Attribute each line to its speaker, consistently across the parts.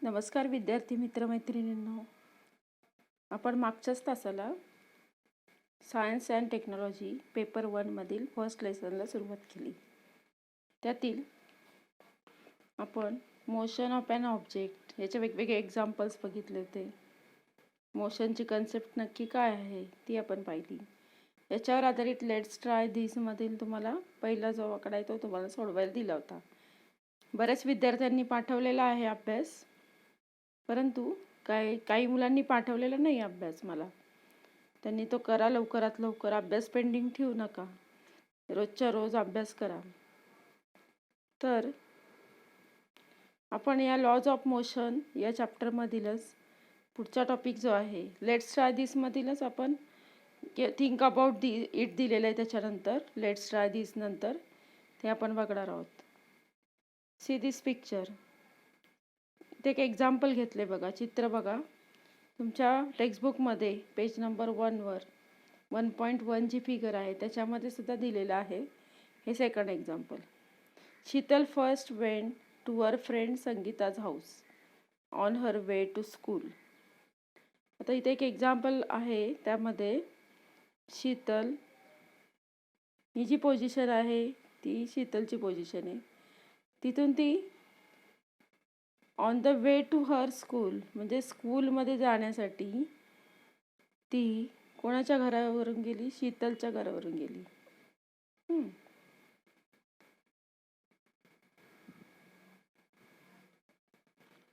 Speaker 1: नमस्कार विद्यार्थी मित्रमैत्रिणींनो, आपण मागच्याच तासाला सायन्स अँड टेक्नॉलॉजी पेपर 1 मधील फर्स्ट लेसनला सुरुवात केली. त्यातील आपण मोशन ऑफ ॲन ऑब्जेक्ट याचे वेगवेगळे एक्झाम्पल्स बघितले होते. मोशनची कन्सेप्ट नक्की काय आहे ती आपण पाहिली. याच्यावर आधारित लेट्स ट्राय धिस मधील तुम्हाला पहिला जो आकडा आहे तो तुम्हाला सोडवायला दिला होता. बऱ्याच विद्यार्थ्यांनी पाठवलेला आहे अभ्यास, परंतु काही मुलांनी पाठवलेला नाही अभ्यास मला. त्यांनी तो करा, लवकरात लवकर. अभ्यास पेंडिंग ठेवू नका, रोजच्या रोज अभ्यास करा. तर आपण या लॉज ऑफ मोशन या चॅप्टरमधीलच पुढचा टॉपिक जो आहे लेट्स ट्राय दिस मधीलच आपण थिंक अबाउट इट दिलेलं आहे. त्याच्यानंतर लेट्स ट्राय दिस नंतर ते आपण बघणार आहोत. See this picture. ते एक एक्झाम्पल घेतले बघा, चित्र बघा. तुमच्या टेक्स्टबुकमध्ये पेज नंबर 1वर 1.1 जी फिगर आहे त्याच्यामध्ये सुद्धा दिलेलं आहे. हे second example. Sheetal first went to her friend Sangeeta's house on her way to school. आता इथे एक एक्झाम्पल आहे, त्यामध्ये शीतल ही जी पोझिशन आहे ती शीतलची पोझिशन आहे. तिथून ती on the way to her school म्हणजे स्कूलमध्ये जाण्यासाठी ती कोणाच्या घरावरून गेली? शीतलच्या घरावरून गेली.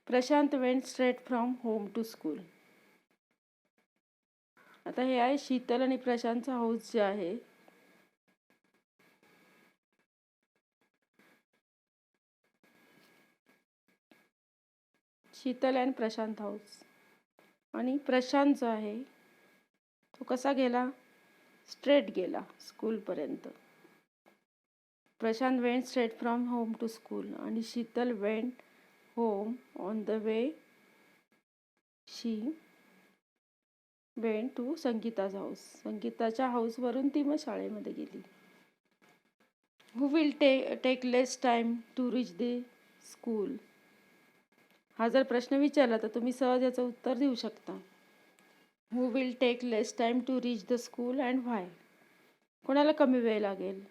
Speaker 1: Prashant went straight from home to school. आता हे आहे शीतल आणि प्रशांतचा हाऊस जे आहे. Sheetal and Prashant house. आणि प्रशांत जो आहे तो कसा गेला? स्ट्रेट गेला स्कूलपर्यंत. Prashant went straight from home to school आणि Sheetal went home on the way she went to Sangeeta's house. संगीताच्या हाऊसवरून ती मग शाळेमध्ये गेली. Who will take less time to reach the school. हा जर प्रश्न विचारला तर तुम्ही सहज याचं उत्तर देऊ शकता. Who will take less time to reach the school and why. कोणाला कमी वेळ लागेल?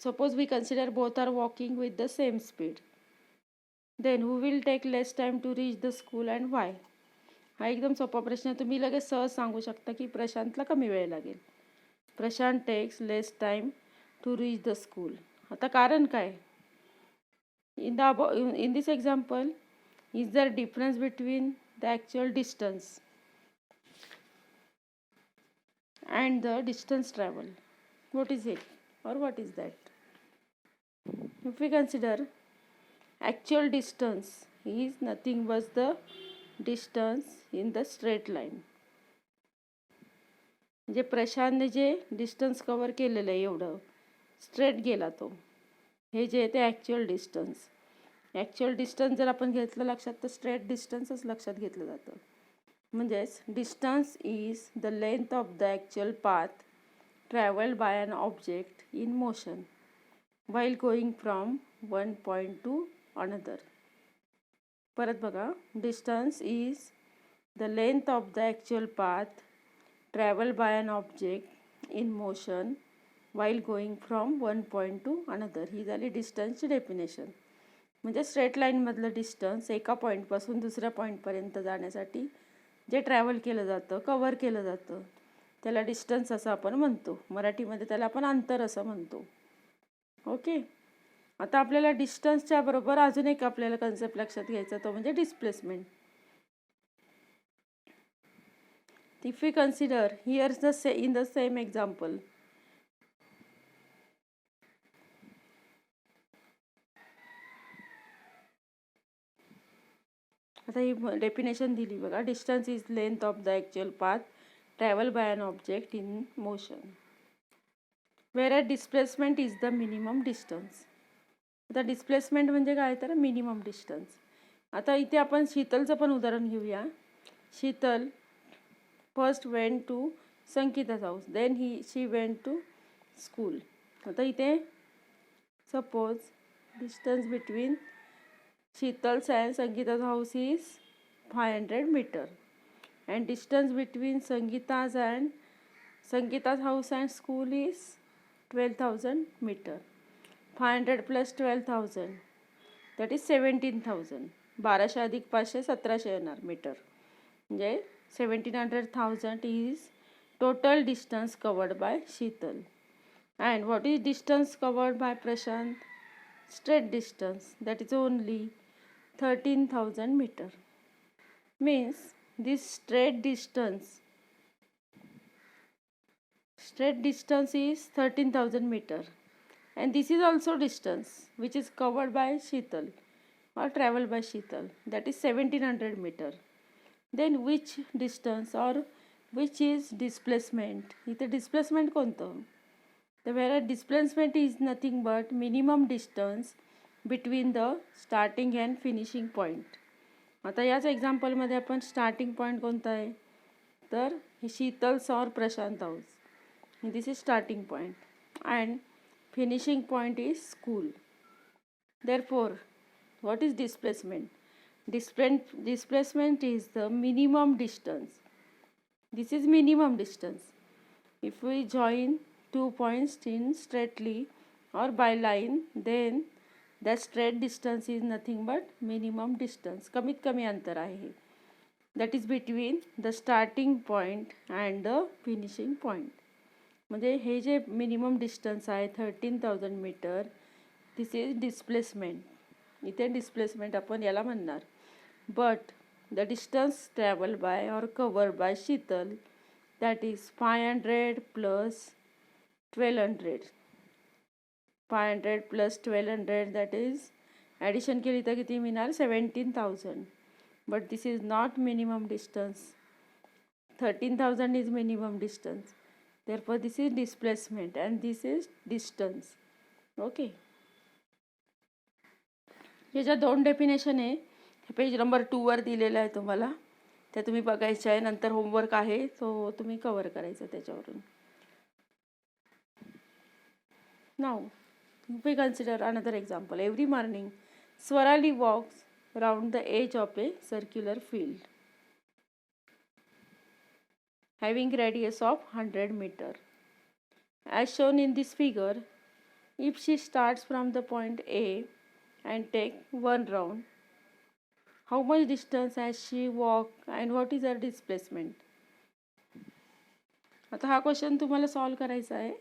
Speaker 1: Suppose we consider both are walking with the same speed. Then who will take less time to reach the school and why. हा एकदम सोपा प्रश्न. तुम्ही लगेच सहज सांगू शकता की प्रशांतला कमी वेळ लागेल. Prashant takes less time to reach the school. आता कारण काय? in this example, is there difference between the actual distance and the distance travel? What is it or what is that? If we consider actual distance is nothing but the distance in the straight line. म्हणजे प्रशांतने जे distance cover केलेलं आहे एवढं straight गेला तो. हे जे ते ॲक्च्युअल डिस्टन्स. ॲक्च्युअल डिस्टन्स जर आपण घेतलं लक्षात तर स्ट्रेट डिस्टन्सच लक्षात घेतलं जातं. म्हणजेच distance is the length of the actual path travelled by an object in motion while going from one point to another. परत बघा, distance is the length of the actual path travelled by an object in motion while going from one point to another. ही झाली डिस्टन्सची definition. म्हणजे straight लाईनमधलं distance एका पॉईंटपासून दुसऱ्या पॉईंटपर्यंत जाण्यासाठी जे ट्रॅव्हल केलं जातं, कव्हर केलं जातं, त्याला डिस्टन्स असं आपण म्हणतो. मराठीमध्ये त्याला आपण अंतर असं म्हणतो. ओके. आता आपल्याला डिस्टन्सच्या बरोबर अजून एक आपल्याला कन्सेप्ट लक्षात घ्यायचा, तो म्हणजे displacement. If we consider here's in the same example, आता ही डेफिनेशन दिली बघा. Distance is length of the actual path travel by an object in motion where displacement is the minimum distance. आता डिस्प्लेसमेंट म्हणजे काय तर मिनिमम डिस्टन्स. आता इथे आपण शीतलचं पण उदाहरण घेऊया. Sheetal first went to Sangeeta's house, then she went to school. आता इथे suppose distance between Sheetal's and Sangeeta's house is 500 meter, and distance between Sangeeta's house and school is 12,000 meter. 500 plus 12,000, that is 17,000. 1200 अधिक 500 1700 येणार मीटर. म्हणजे 1700,000 is total distance covered by Sheetal. And what is distance covered by Prashant? Straight distance, that is only 13,000 meter. Means this straight distance is 13,000 meter, and this is also distance which is covered by Sheetal or traveled by Sheetal, that is 1700 meter. Then which distance or which is displacement? इथे displacement कोणतं? The where displacement is nothing but minimum distance between the starting and finishing point. आता याच एक्झाम्पलमध्ये आपण starting point कोणता आहे, तर हे शीतल्स और Prashant house, this is starting point and finishing point is school. Therefore what is displacement? Displacement is the minimum distance. This is minimum distance. If we join two points in straightly or by line, then the straight distance is nothing but minimum distance. कमीत कमी अंतर आहे. That is between the starting point and the finishing point. म्हणजे हे जे minimum distance आहे 13,000 meter, this is displacement. इथे displacement आपण याला म्हणणार. But the distance traveled by or covered by Sheetal, that is 500 plus 1200. 500 plus 1200, that is addition केली तर किती मिळणार? 17,000. But this is not minimum distance. 13,000 is minimum distance. Therefore this is displacement and this is distance. Okay. हे ज्या दोन definition आहे page number 2 वर दिलेलं आहे तुम्हाला, ते तुम्ही बघायचं आहे. नंतर होमवर्क आहे तो तुम्ही कव्हर करायचा त्याच्यावरून. Now we consider another example. Every morning Swarali walks round the edge of a circular field having radius of 100 meter. As shown in this figure, if she starts from the point A and take one round, how much distance has she walked and what is her displacement? आता हा question तुम्हाला solve करायचा आहे.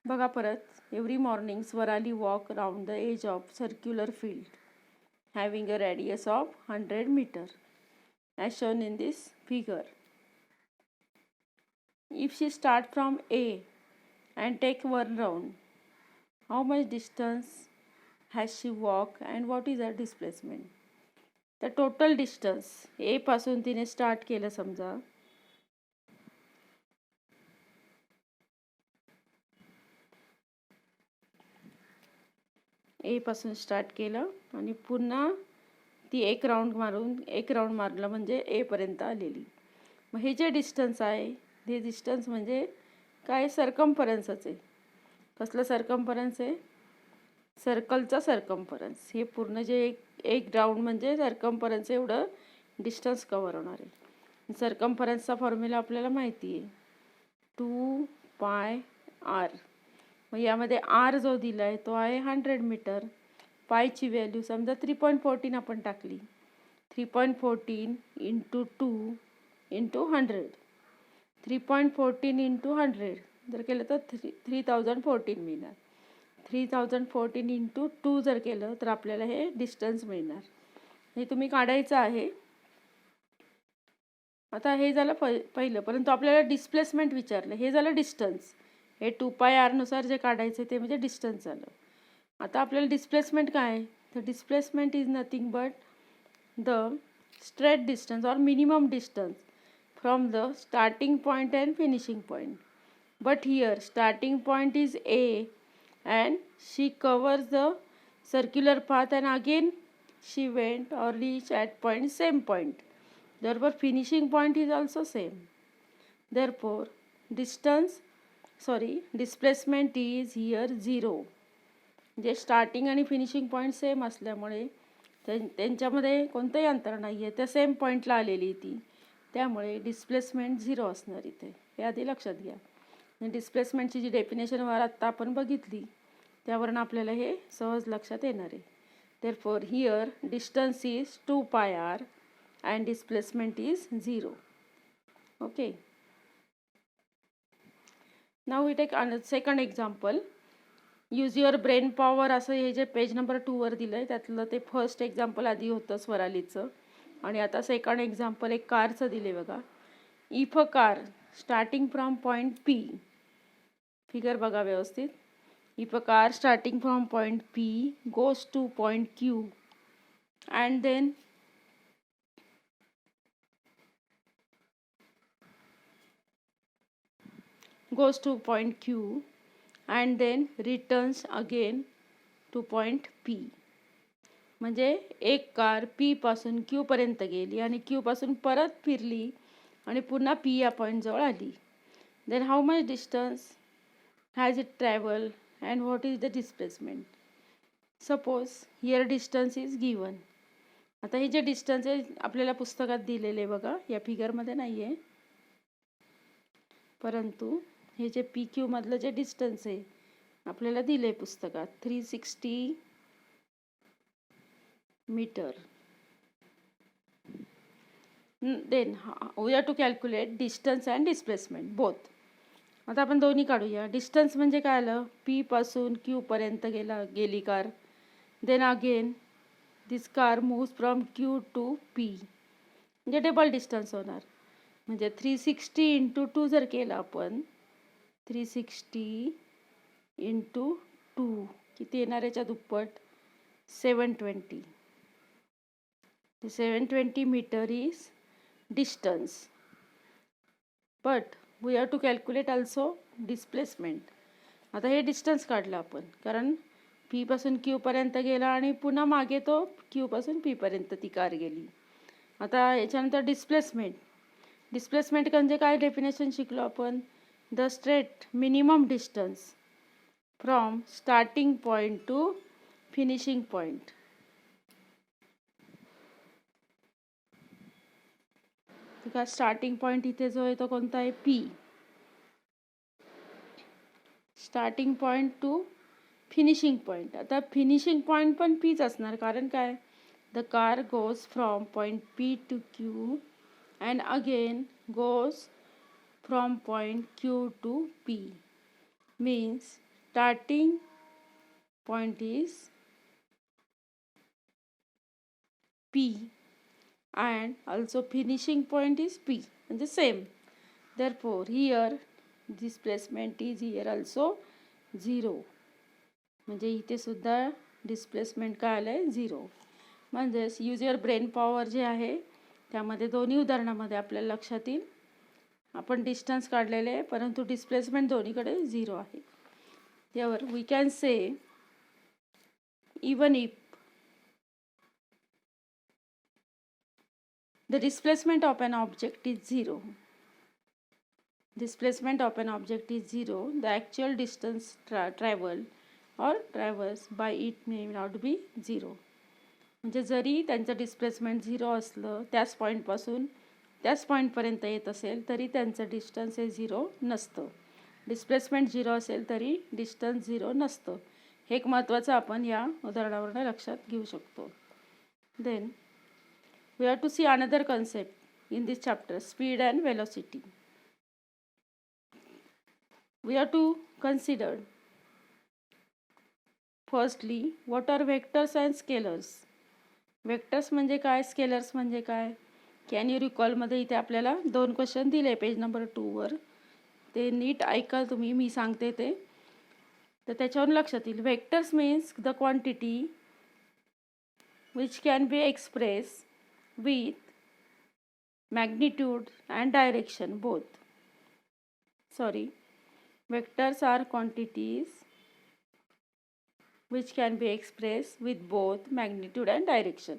Speaker 1: बघा परत. Every morning Swarali walk round the edge of circular field having a radius of 100 meter as shown in this figure. If she start from A and take one round, how much distance has she walked and what is her displacement? The total distance A पासून तिने start केलं समजा, ए पासून start केलं आणि पुन्हा ती एक राऊंड मारलं म्हणजे ए पर्यंत आलेली. मग हे जे डिस्टन्स आहे हे डिस्टन्स म्हणजे काय? सर्कम्फरन्सच आहे. कसलं सर्कम्फरन्स आहे? सर्कलचा सर्कम्फरन्स. हे पूर्ण जे एक राऊंड म्हणजे सर्कम्फरन्स एवढं डिस्टन्स कव्हर होणार आहे. सर्कम्फरन्सचा फॉर्म्युला आपल्याला माहिती आहे, 2πr. मग यामध्ये आर जो दिला आहे तो आहे 100 मीटर. पायची व्हॅल्यू समजा 3.14 आपण टाकली. 3.14 इंटू 2 इंटू 100. 3.14 इंटू 100 जर केलं तर 3014 मिळणार. 3014 इंटू 2 जर केलं तर आपल्याला हे डिस्टन्स मिळणार. हे तुम्ही काढायचं आहे. आता हे झालं पहिलं, परंतु आपल्याला डिस्प्लेसमेंट विचारलं. हे झालं डिस्टन्स. हे 2πr नुसार जे काढायचं ते म्हणजे डिस्टन्स झालं. आता आपल्याला डिस्प्लेसमेंट काय आहे? तर displacement is nothing but the straight distance और minimum distance from the starting point and finishing point. But here starting point is A and she covers the circular path and again she went or reached at same point. Therefore finishing point is also same. Therefore displacement is here 0. जे starting आणि finishing point same असल्यामुळे त्यांच्यामध्ये कोणतंही अंतर नाही आहे, त्या same पॉईंटला आलेली ती, त्यामुळे डिस्प्लेसमेंट 0 असणार इथे, हे आधी लक्षात घ्या. आणि डिस्प्लेसमेंटची जी डेफिनेशन आत्ता आपण बघितली त्यावरून आपल्याला हे सहज लक्षात येणार आहे. Therefore here distance is 2 pi r and displacement is 0. Okay. Now we take another second example. Use your brain power असं हे जे पेज नंबर 2 वर दिलंय त्यातलं ते फर्स्ट एक्झाम्पल आधी होतं स्वरालीचं, आणि आता सेकंड एक्झाम्पल एक कारचं दिले बघा. If a car starting from point P, figure बघा व्यवस्थित. If a car starting from point P goes to point Q and then returns again to point P, म्हणजे एक कार P पासून Q पर्यंत गेली आणि Q पासून परत फिरली आणि पुन्हा P या पॉईंट जवळ आली. Then how much distance has it traveled and what is the displacement? Suppose here distance is given. आता हे जे डिस्टन्स आहे आपल्याला पुस्तकात दिलेले बघा, या फिगरमध्ये नाही आहे, परंतु हे जे PQ मधलं जे डिस्टन्स आहे आपल्याला दिले पुस्तकात 360 meter. Then we are to calculate distance and displacement both. आता आपण दोन्ही काढूया. डिस्टन्स म्हणजे काय आलं, P पासून Q पर्यंत गेली car. Then again this car moves from Q to P, म्हणजे डबल डिस्टन्स होणार. म्हणजे 360 × 2 जर केलं आपण, 360 × 2 किती येणार याच्या दुप्पट, 720. 720 meter is distance. But we have to calculate also displacement. आता हे डिस्टन्स काढलं आपण कारण P पासून Q पर्यंत गेला आणि पुन्हा मागे तो Q पासून P पर्यंत ती कार गेली. आता याच्यानंतर डिस्प्लेसमेंट. डिस्प्लेसमेंट म्हणजे काय डेफिनेशन शिकलो आपण, the straight minimum distance from starting point to finishing point. ठीक आहे, स्टार्टिंग पॉईंट इथे जो आहे तो कोणता आहे, P. Starting point to finishing point. आता फिनिशिंग पॉईंट पण Pच असणार, कारण काय, the car goes from point P to Q and again goes from point Q to P. Means starting point is P and also finishing point is P, म्हणजे same. Therefore here displacement is here also 0, म्हणजे इथे सुद्धा displacement काय आलंय 0. म्हणजेच use your brain power जे आहे त्यामध्ये दोन्ही उदाहरणामध्ये आपल्याला लक्षात येईल आपण डिस्टन्स काढलेले आहे परंतु डिस्प्लेसमेंट दोन्हीकडे 0 आहे. त्यावर we can say even if the displacement of an object is 0. Displacement of an object is 0. The actual distance traveled or traversed by it may not be 0. म्हणजे जरी त्यांचं डिस्प्लेसमेंट 0 असलं, त्याच पॉईंटपासून त्याच पॉईंटपर्यंत येत असेल तरी त्यांचं डिस्टन्स हे 0 नसतं. डिस्प्लेसमेंट 0 असेल तरी डिस्टन्स 0 नसतं. हे एक महत्त्वाचं आपण या उदाहरणावरून लक्षात घेऊ शकतो. Then we have to see another concept in this chapter, speed and velocity. We have to consider firstly what are vectors and scalars. Vectors म्हणजे काय, स्केलर्स म्हणजे काय. कॅन यू रिकॉल मध्ये इथे आपल्याला 2 क्वेश्चन दिले पेज नंबर 2 वर, ते नीट ऐका तुम्ही, मी सांगते ते, तर त्याच्यावरून लक्षात येईल. Vectors means the quantity which can be expressed with magnitude and direction both. Vectors are quantities which can be expressed with both magnitude and direction.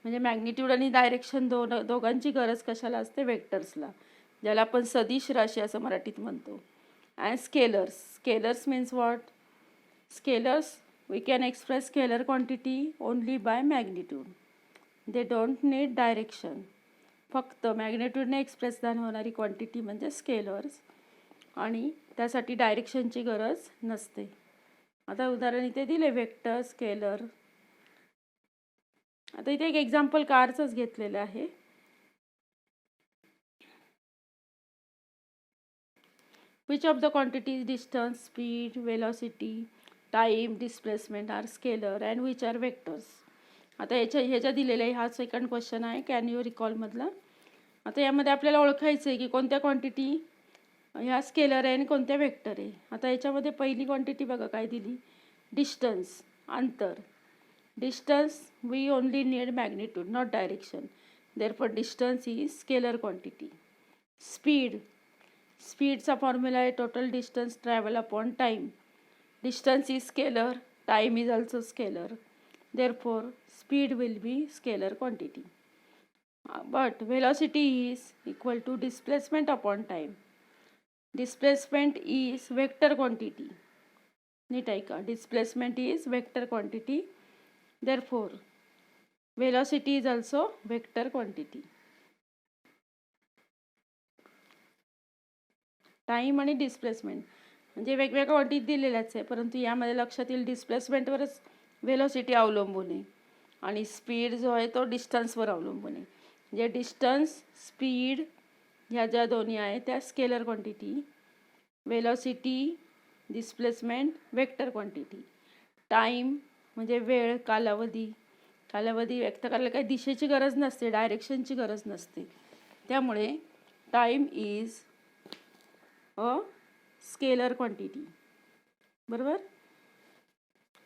Speaker 1: म्हणजे मॅग्निट्यूड आणि डायरेक्शन दोघांची गरज कशाला असते, वेक्टर्सला, ज्याला आपण सदिश राशी असं मराठीत म्हणतो. And scalars. Scalars means what, scalars We can express scalar quantity only by magnitude. They don't need direction. फक्त मॅग्नेट्यूडने एक्सप्रेस होणारी क्वांटिटी म्हणजे स्केलर्स आणि त्यासाठी डायरेक्शनची गरज नसते. आता उदाहरण इथे दिले वेक्टर स्केलर. आता इथे एक एक्झाम्पल कारचंच घेतलेलं आहे. Which of the quantities distance, speed, velocity, time, displacement are scalar and which are vectors? आता ह्याच्या दिलेला आहे. हा सेकंड क्वेश्चन आहे कॅन यू रिकॉल मधला. आता यामध्ये आपल्याला ओळखायचं आहे की कोणत्या क्वांटिटी ह्या स्केलर आहे आणि कोणत्या वेक्टर आहे. आता याच्यामध्ये पहिली क्वांटिटी बघा काय दिली, डिस्टन्स, अंतर. Distance we only need magnitude not direction, therefore distance is scalar quantity. स्पीडचा फॉर्म्युला आहे total distance travel upon time. Distance is scalar, time is also scalar, therefore speed will be scalar quantity. But velocity is equal to displacement upon time. Displacement is vector quantity. नीट ऐका, displacement is vector quantity. Therefore, velocity is also vector quantity. Time आणि displacement म्हणजे वेगवेगळ्या quantity दिलेल्याच आहे, परंतु यामध्ये लक्षात येईल डिस्प्लेसमेंटवरच velocity अवलंबून आहे आणि स्पीड जो आहे तो डिस्टन्सवर अवलंबून आहे. म्हणजे डिस्टन्स, स्पीड ह्या ज्या दोन्ही आहेत त्या scalar quantity. Velocity, displacement vector quantity. Time म्हणजे वेळ, कालावधी व्यक्त करायला काही दिशेची गरज नसते, डायरेक्शनची गरज नसते, त्यामुळे time is a scalar quantity. बरोबर.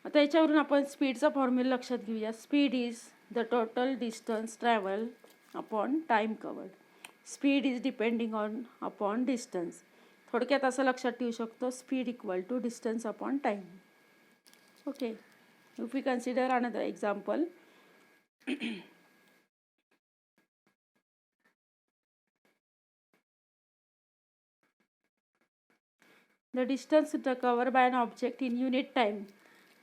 Speaker 1: आता याच्यावरून आपण स्पीडचा फॉर्म्युला लक्षात घेऊया. Speed is the total distance travel upon time covered. Speed is depending upon distance. थोडक्यात असं लक्षात ठेवू शकतो, speed equal to distance upon time. Okay. If we consider another example, the distance covered by an object in unit time,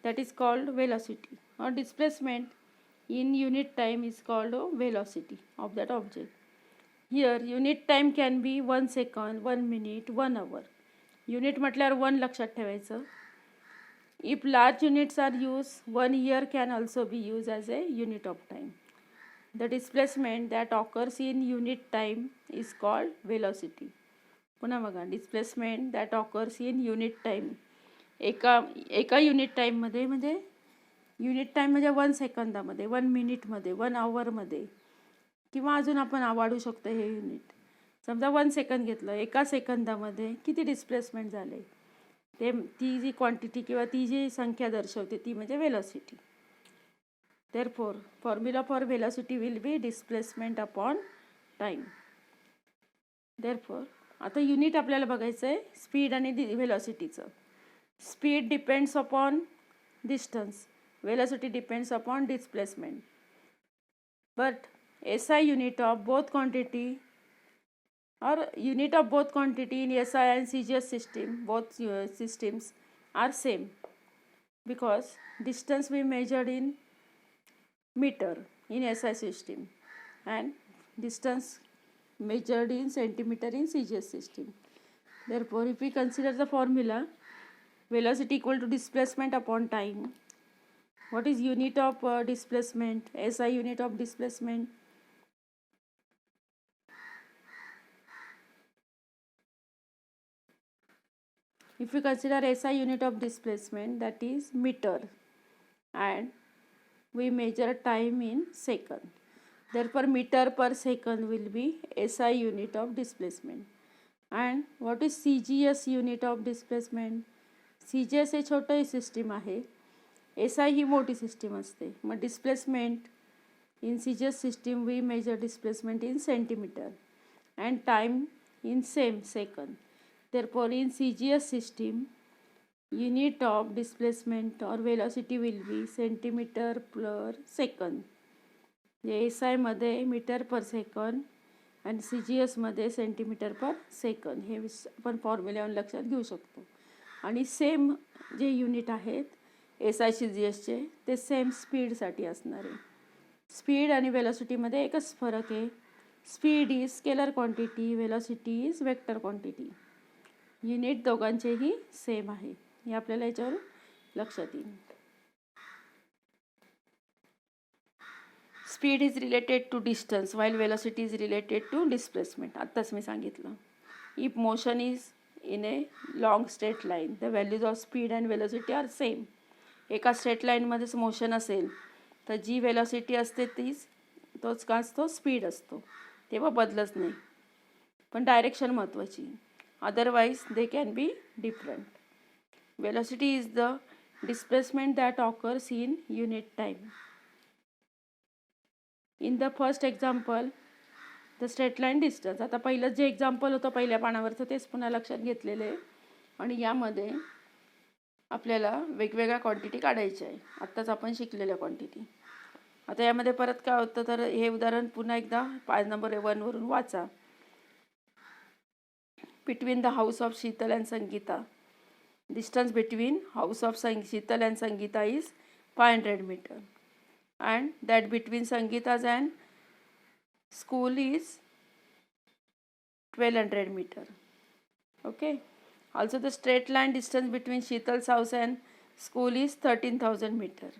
Speaker 1: that is called velocity, or displacement in unit time is called velocity of that object. Here unit time can be 1 second, 1 minute, 1 hour. Unit म्हटल्यावर 1 लक्षात ठेवायचं. If large units are used, 1 year can also be used as a unit of time. The displacement that occurs in unit time is called velocity. पुन्हा बघा, displacement that occurs in unit time. एका unit टाईममध्ये म्हणजे unit time म्हणजे 1 सेकंदामध्ये, 1 मिनिटमध्ये, 1 आवरमध्ये, किंवा अजून आपण वाढू शकतो हे युनिट. समजा 1 सेकंद घेतलं, एका सेकंदामध्ये किती डिस्प्लेसमेंट झाले ते, ती जी क्वांटिटी किंवा ती जी संख्या दर्शवते ती म्हणजे velocity. Therefore formula for velocity will be displacement upon time. Therefore आता युनिट आपल्याला बघायचं आहे स्पीड आणि वेलोसिटीचं. Speed depends upon distance, velocity depends upon displacement. But SI unit of both quantity or unit of both quantity in SI and CGS system, both systems are same because distance we measured in meter in SI system and distance measured in centimeter in CGS system. Therefore, if we consider the formula velocity equal to displacement upon time, what is unit of displacement? SI unit of displacement. If we consider SI unit of displacement, that is meter, and we measure time in second. Therefore, meter per second will be SI unit of displacement. And what is CGS unit of displacement? CGS हे छोटी system आहे, SI ही मोठी system असते. मग displacement in CGS system we measure displacement in centimeter and time in same second. Therefore, in CGS system, unit of displacement or velocity will be centimeter per second. SI मध्ये metre पर second आणि CGS मध्ये centimetre पर second. हे आपण फॉर्म्युल्यावर लक्षात घेऊ शकतो. आणि same जे युनिट आहेत SI/GSचे ते सेम स्पीडसाठी असणार आहे. स्पीड आणि वेलॉसिटीमध्ये एकच फरक आहे. Speed is scalar quantity, velocity is vector quantity. Unit दोघांचेही सेम आहे, हे आपल्याला याच्यावर लक्षात येईल. Speed is related to distance while velocity is related to displacement. आत्ताच मी सांगितलं. If motion is in a long straight line, the values of speed and velocity are same. एका स्ट्रेट लाईनमध्येच मोशन असेल तर जी वेलॉसिटी असते तोच का असतो, स्पीड असतो, तेव्हा बदलत नाही. पण डायरेक्शन महत्त्वाची, otherwise they can be different. Velocity is the displacement that occurs in unit time. In the first example the straight line distance. आता पहिलं जे एक्झाम्पल होतं पहिल्या पानावरचं तेच पुन्हा लक्षात घेतलेलं आहे. आणि यामध्ये आपल्याला वेगवेगळ्या क्वांटिटी काढायच्या आहे, आत्ताच आपण शिकलेल्या क्वांटिटी. आता यामध्ये परत काय होतं तर हे उदाहरण पुन्हा एकदा 5 नंबर 1 वरून वाचा. Between the house of Sheetal and Sangeeta. Distance between house of Sheetal and Sangeeta is 500 meter. And that between Sangeeta's and school is 1200 meter. Okay. Also the straight line distance between Sheetal's house and school is 13,000 meter.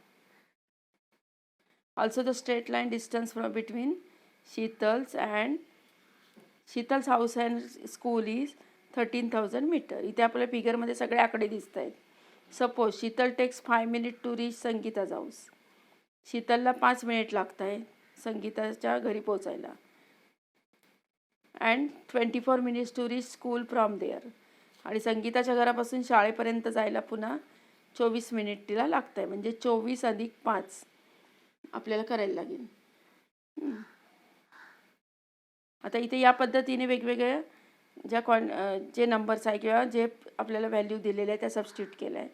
Speaker 1: Also the straight line distance from between Sheetal's house and school is 13,000 meter. इथे आपल्या फिगरमध्ये सगळे आकडे दिसत आहेत. Suppose Sheetal takes 5 minutes to reach Sangeeta's house. शीतलला 5 minute लागत आहे संगीताच्या घरी पोचायला. And 24 minutes to reach school from there. आणि संगीताच्या घरापासून शाळेपर्यंत जायला पुन्हा 24 मिनिट तिला लागत आहे. म्हणजे 24 अधिक 5 आपल्याला करायला लागेल. आता इथे या पद्धतीने वेगवेगळ्या जे नंबर्स आहे किंवा जे आपल्याला व्हॅल्यू दिलेले आहे त्या सबस्टिट्यूट केलं आहे.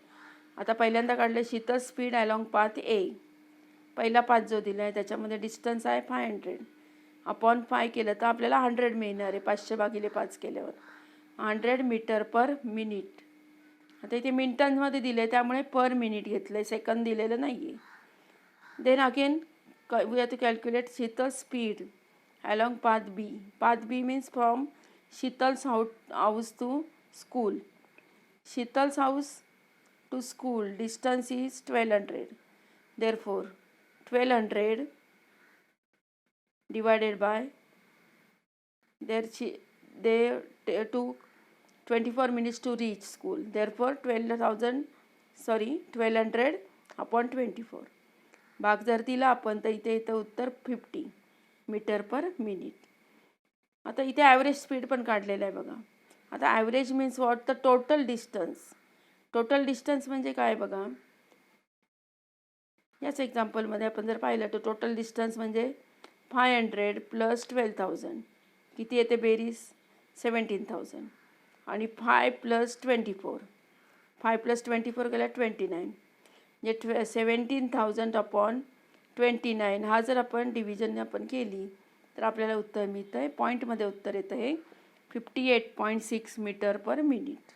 Speaker 1: आता पहिल्यांदा काढलं शीतल स्पीड अलॉंग पाथ ए. पहिला पाथ जो दिला आहे त्याच्यामध्ये डिस्टन्स आहे 500. अपॉन 5 केलं तर आपल्याला 100 मिळणार आहे. 500 भागिले 5 केल्यावर 100 मीटर पर मिनिट. आता इथे मिनिटांमध्ये दिलं आहे त्यामुळे पर मिनिट घेतलं आहे, सेकंद दिलेलं नाही आहे. Then again we have to calculate Sheetal speed along path B. Path B means from Sheetal's house to school. Sheetal's house to school distance is 1200. Therefore 1200 divided by they took 24 minutes to reach school. Therefore 1200 upon 24. भाग जर दिला आपण तर इथे येतं उत्तर 50 metre per minute. आता इथे ॲव्हरेज स्पीड पण काढलेलं आहे बघा. आता average means what, the total distance. Total distance म्हणजे काय बघा. याच एक्झाम्पलमध्ये आपण जर पाहिलं तर टोटल डिस्टन्स म्हणजे 500 प्लस 12,000 किती येते बेरीज 17,000. आणि 5 प्लस 24, 5 प्लस 24 केला 29. म्हणजे 17,000 अपॉन 29. हा जर आपण डिव्हिजन आपण केली तर आपल्याला उत्तर मिळतं आहे. पॉईंटमध्ये उत्तर येतं आहे 58.6 मीटर पर मिनिट.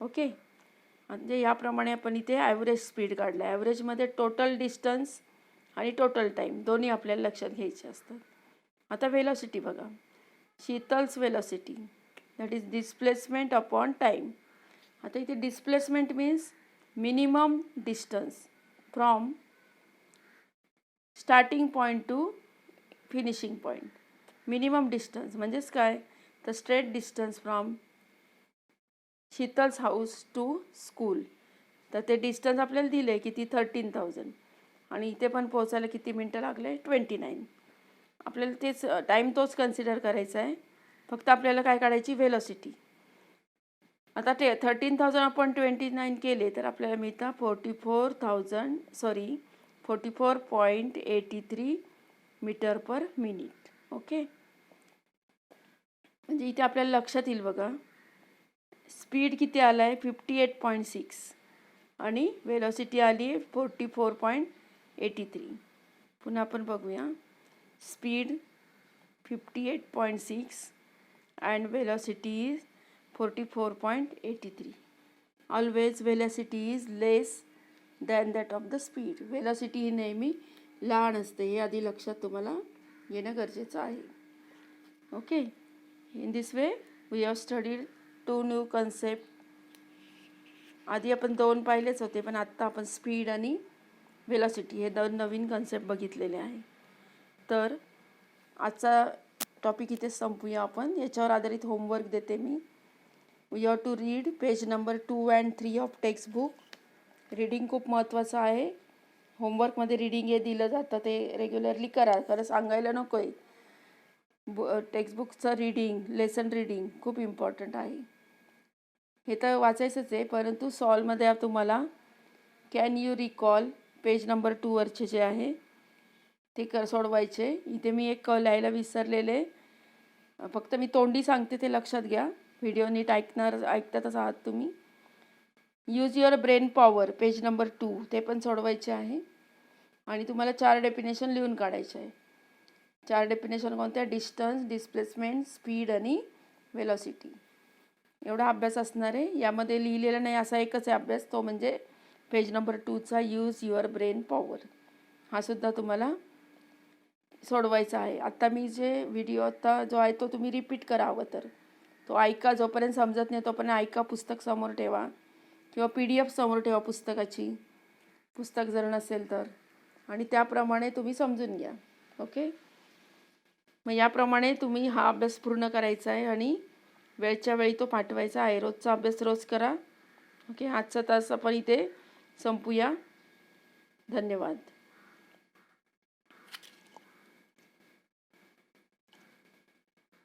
Speaker 1: ओके. म्हणजे याप्रमाणे आपण इथे ॲव्हरेज स्पीड काढला. ॲव्हरेजमध्ये टोटल डिस्टन्स आणि टोटल टाईम दोन्ही आपल्याला लक्षात घ्यायचे असतात. आता वेलॉसिटी बघा. Sheetal's velocity that is displacement upon time. आता इथे displacement means minimum distance from starting point to finishing point. Minimum distance म्हणजेच काय तर straight distance from Sheetal's house to school. तर ते डिस्टन्स आपल्याला दिलं आहे किती 13,000. आणि इथे पण पोहोचायला किती मिनटं लागले 29. आपल्याला तेच टाईम तोच कन्सिडर करायचा आहे. फक्त आपल्याला काय काढायची वेलॉसिटी. आता 13,000 आपण 29 केले तर आपल्याला मिळतं 44.83 मीटर पर मिनिट. ओके. म्हणजे इथे आपल्याला लक्षात येईल बघा स्पीड किती आला आहे 58.6 आणि वेलॉसिटी आली आहे 44.83. पुन्हा आपण बघूया. Speed 58.6 and velocity is 44.83. Always velocity is less than that of the speed. Velocity ही नेहमी लहान असते, हे आधी लक्षात तुम्हाला येणं गरजेचं आहे. Okay, in this way we have studied 2 new concept. आधी आपण 2 पाहिलेच होते, पण आत्ता आपण स्पीड आणि वेलॉसिटी हे 2 नवीन कन्सेप्ट बघितलेले आहे. तर आजचा टॉपिक इथे संपूया आपण. याच्यावर आधारित होमवर्क देते मी. We have to read page number 2 and 3 of text book. Reading खूप महत्त्वाचं आहे. होमवर्कमध्ये रीडिंग हे दिलं जातं, ते रेग्युलरली करा, खरं सांगायला नको आहे. टेक्स्टबुकचं रीडिंग, लेसन रीडिंग खूप इम्पॉर्टंट आहे. हे तर वाचायचंच आहे, परंतु सॉल्वमध्ये तुम्हाला can you recall page number 2वरचे जे आहे ते सोडवायचे. इथे मी एक लिहायला विसरलेले, फक्त मी तोंडी सांगते, ते लक्षात घ्या. व्हिडिओ नीट ऐकतातच आहात तुम्ही. Use your brain power page number 2 ते पण सोडवायचे आहे. आणि तुम्हाला 4 डेफिनेशन लिहून काढायचे आहे. 4 डेफिनेशन कोणत्या? डिस्टन्स, डिस्प्लेसमेंट, स्पीड आणि वेलॉसिटी. एवढा अभ्यास असणार आहे. यामध्ये लिहिलेला नाही असा एकच आहे अभ्यास, तो म्हणजे पेज नंबर 2चा यूज युअर ब्रेन पॉवर. हा सुद्धा तुम्हाला सोडवायचा आहे. आता मी जे व्हिडिओ आता जो आहे तो तुम्ही रिपीट करा हवं तर. तो ऐका, जोपर्यंत समजत नाही तोपर्यंत ऐका. पुस्तक समोर ठेवा किंवा PDF समोर ठेवा पुस्तकाची, पुस्तक जर नसेल तर, आणि त्याप्रमाणे तुम्ही समजून घ्या. ओके, मग याप्रमाणे तुम्ही हा अभ्यास पूर्ण करायचा आहे आणि वेळच्या वेळी तो पाठवायचा आहे. रोजचा अभ्यास रोज करा. ओके, आजचा तास आपण इथे संपूया. धन्यवाद.